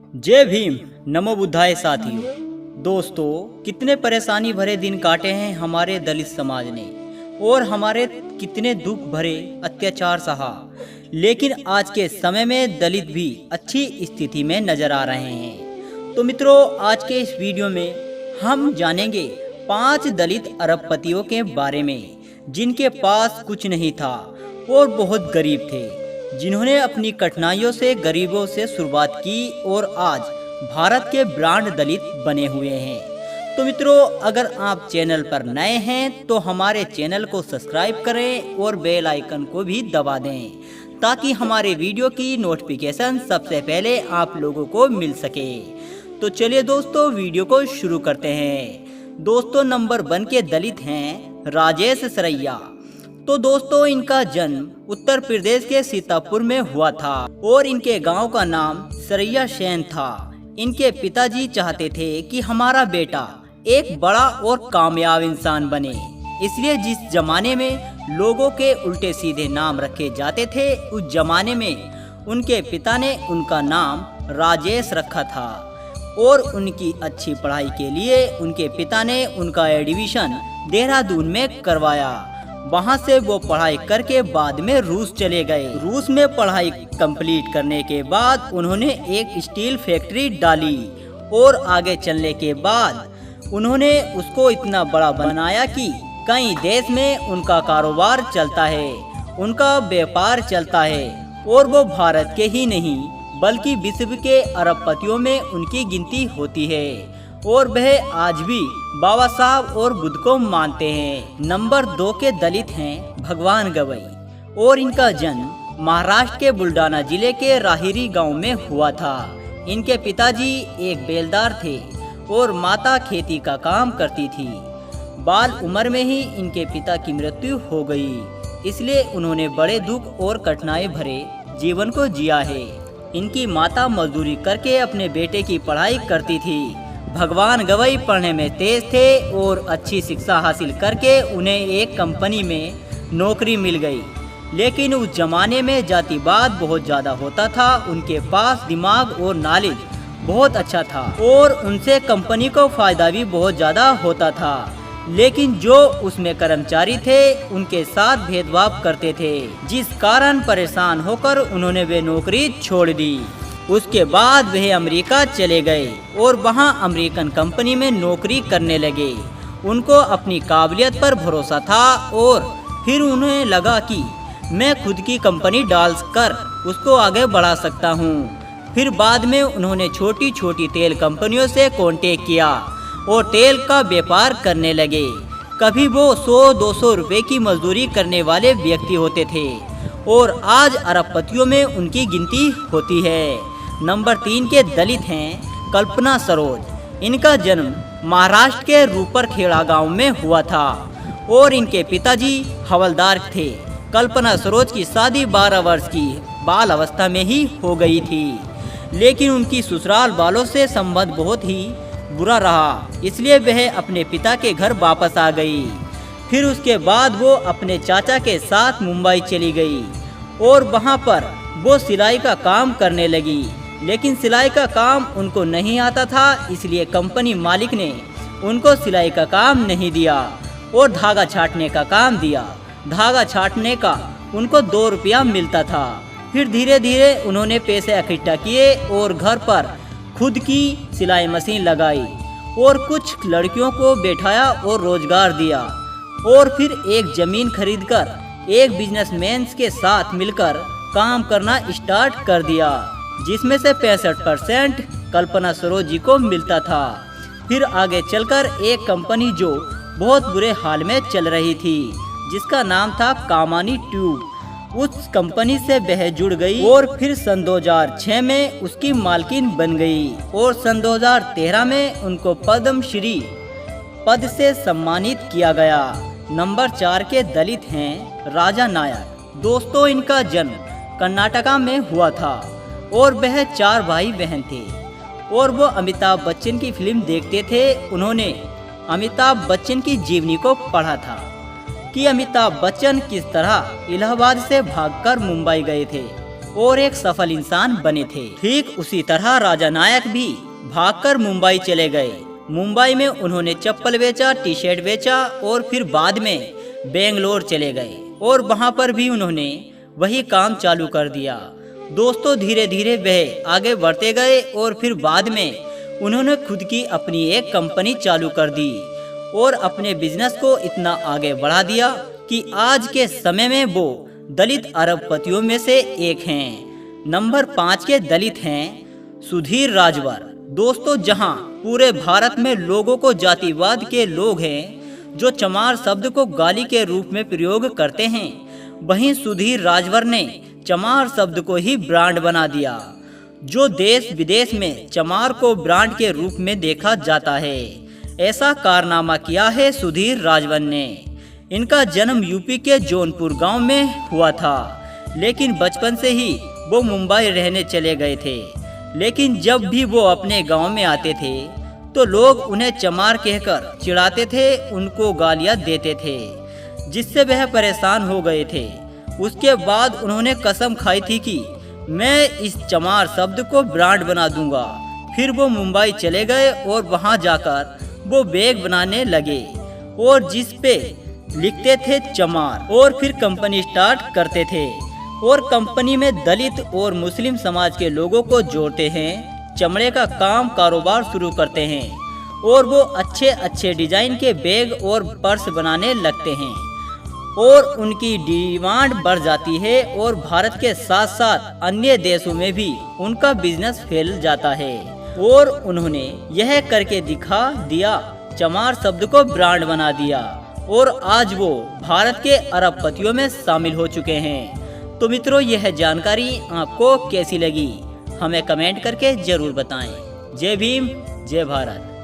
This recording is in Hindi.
जय भीम, नमो बुद्धाय साथियों। दोस्तों, कितने परेशानी भरे दिन काटे हैं हमारे दलित समाज ने और हमारे कितने दुख भरे अत्याचार सहा, लेकिन आज के समय में दलित भी अच्छी स्थिति में नजर आ रहे हैं। तो मित्रों, आज के इस वीडियो में हम जानेंगे 5 दलित अरबपतियों के बारे में जिनके पास कुछ नहीं था और बहुत गरीब थे, जिन्होंने अपनी कठिनाइयों से गरीबों से शुरुआत की और आज भारत के ब्रांड दलित बने हुए हैं। तो मित्रों, अगर आप चैनल पर नए हैं तो हमारे चैनल को सब्सक्राइब करें और बेल आइकन को भी दबा दें ताकि हमारे वीडियो की नोटिफिकेशन सबसे पहले आप लोगों को मिल सके। तो चलिए दोस्तों, वीडियो को शुरू करते हैं। दोस्तों, नंबर 1 के दलित हैं राजेश सरैया। तो दोस्तों, इनका जन्म उत्तर प्रदेश के सीतापुर में हुआ था और इनके गांव का नाम सरैया सेन था। इनके पिताजी चाहते थे कि हमारा बेटा एक बड़ा और कामयाब इंसान बने, इसलिए जिस जमाने में लोगों के उल्टे सीधे नाम रखे जाते थे, उस जमाने में उनके पिता ने उनका नाम राजेश रखा था और उनकी अच्छी पढ़ाई के लिए उनके पिता ने उनका एडमिशन देहरादून में करवाया। वहां से वो पढ़ाई करके बाद में रूस चले गए। रूस में पढ़ाई कंप्लीट करने के बाद उन्होंने एक स्टील फैक्ट्री डाली और आगे चलने के बाद उन्होंने उसको इतना बड़ा बनाया कि कई देश में उनका कारोबार चलता है, उनका व्यापार चलता है और वो भारत के ही नहीं बल्कि विश्व के अरबपतियों में उनकी गिनती होती है और वह आज भी बाबा साहब और बुद्ध को मानते हैं। नंबर 2 के दलित हैं भगवान गवई और इनका जन्म महाराष्ट्र के बुल्डाना जिले के राहिरी गांव में हुआ था। इनके पिताजी एक बेलदार थे और माता खेती का काम करती थी। बाल उम्र में ही इनके पिता की मृत्यु हो गई, इसलिए उन्होंने बड़े दुख और कठिनाई भरे जीवन को जिया है। इनकी माता मजदूरी करके अपने बेटे की पढ़ाई करती थी। भगवान गवई पढ़ने में तेज थे और अच्छी शिक्षा हासिल करके उन्हें एक कंपनी में नौकरी मिल गई, लेकिन उस जमाने में जातिवाद बहुत ज़्यादा होता था। उनके पास दिमाग और नॉलेज बहुत अच्छा था और उनसे कंपनी को फ़ायदा भी बहुत ज़्यादा होता था, लेकिन जो उसमें कर्मचारी थे उनके साथ भेदभाव करते थे, जिस कारण परेशान होकर उन्होंने वे नौकरी छोड़ दी। उसके बाद वह अमेरिका चले गए और वहां अमेरिकन कंपनी में नौकरी करने लगे। उनको अपनी काबिलियत पर भरोसा था और फिर उन्हें लगा कि मैं खुद की कंपनी डालकर उसको आगे बढ़ा सकता हूं। फिर बाद में उन्होंने छोटी छोटी तेल कंपनियों से कांटेक्ट किया और तेल का व्यापार करने लगे। कभी वो 100-200 रुपए की मजदूरी करने वाले व्यक्ति होते थे और आज अरबपतियों में उनकी गिनती होती है। नंबर 3 के दलित हैं कल्पना सरोज। इनका जन्म महाराष्ट्र के रूपरखेड़ा गांव में हुआ था और इनके पिताजी हवलदार थे। कल्पना सरोज की शादी 12 वर्ष की बाल अवस्था में ही हो गई थी, लेकिन उनकी ससुराल वालों से संबंध बहुत ही बुरा रहा, इसलिए वह अपने पिता के घर वापस आ गई। फिर उसके बाद वो अपने चाचा के साथ मुंबई चली गई और वहाँ पर वो सिलाई का काम करने लगी, लेकिन सिलाई का काम उनको नहीं आता था, इसलिए कंपनी मालिक ने उनको सिलाई का काम नहीं दिया और धागा छाटने का काम दिया। धागा छाटने का उनको 2 रुपया मिलता था। फिर धीरे धीरे उन्होंने पैसे इकट्ठा किए और घर पर खुद की सिलाई मशीन लगाई और कुछ लड़कियों को बैठाया और रोजगार दिया और फिर एक जमीन खरीदकर एक बिजनेसमैन के साथ मिलकर काम करना स्टार्ट कर दिया, जिसमें से 65% कल्पना सरोज जी को मिलता था। फिर आगे चलकर एक कंपनी जो बहुत बुरे हाल में चल रही थी, जिसका नाम था कामानी ट्यूब, उस कंपनी से वह जुड़ गई और फिर सन 2006 में उसकी मालकिन बन गई और सन 2013 में उनको पद्म श्री पद से सम्मानित किया गया। नंबर 4 के दलित हैं राजा नायक। दोस्तों, इनका जन्म कर्नाटका में हुआ था और वह 4 भाई बहन थे और वो अमिताभ बच्चन की फिल्म देखते थे। उन्होंने अमिताभ बच्चन की जीवनी को पढ़ा था कि अमिताभ बच्चन किस तरह इलाहाबाद से भागकर मुंबई गए थे और एक सफल इंसान बने थे। ठीक उसी तरह राजा नायक भी भागकर मुंबई चले गए। मुंबई में उन्होंने चप्पल बेचा, टी शर्ट बेचा और फिर बाद में बेंगलोर चले गए और वहां पर भी उन्होंने वही काम चालू कर दिया। दोस्तों, धीरे धीरे वह आगे बढ़ते गए और फिर बाद में उन्होंने खुद की अपनी एक कंपनी चालू कर दी और अपने बिजनेस को इतना आगे बढ़ा दिया कि आज के समय में वो दलित अरबपतियों में से एक हैं। नंबर 5 के दलित हैं सुधीर राजवर। दोस्तों, जहां पूरे भारत में लोगों को जातिवाद के लोग हैं जो चमार शब्द को गाली के रूप में प्रयोग करते हैं, वहीं सुधीर राजवर ने चमार शब्द को ही ब्रांड बना दिया, जो देश विदेश में चमार को ब्रांड के रूप में देखा जाता है। ऐसा कारनामा किया है सुधीर राजवर ने। इनका जन्म यूपी के जौनपुर गांव में हुआ था, लेकिन बचपन से ही वो मुंबई रहने चले गए थे। लेकिन जब भी वो अपने गांव में आते थे तो लोग उन्हें चमार कहकर चिढ़ाते थे, उनको गालियां देते थे, जिससे वह परेशान हो गए थे। उसके बाद उन्होंने कसम खाई थी कि मैं इस चमार शब्द को ब्रांड बना दूंगा। फिर वो मुंबई चले गए और वहां जाकर वो बैग बनाने लगे और जिस पे लिखते थे चमार, और फिर कंपनी स्टार्ट करते थे और कंपनी में दलित और मुस्लिम समाज के लोगों को जोड़ते हैं। चमड़े का काम कारोबार शुरू करते हैं और वो अच्छे अच्छे डिजाइन के बैग और पर्स बनाने लगते हैं और उनकी डिमांड बढ़ जाती है और भारत के साथ साथ अन्य देशों में भी उनका बिजनेस फैल जाता है और उन्होंने यह करके दिखा दिया, चमार शब्द को ब्रांड बना दिया और आज वो भारत के अरबपतियों में शामिल हो चुके हैं। तो मित्रों, यह जानकारी आपको कैसी लगी हमें कमेंट करके जरूर बताएं। जय भीम, जय भारत।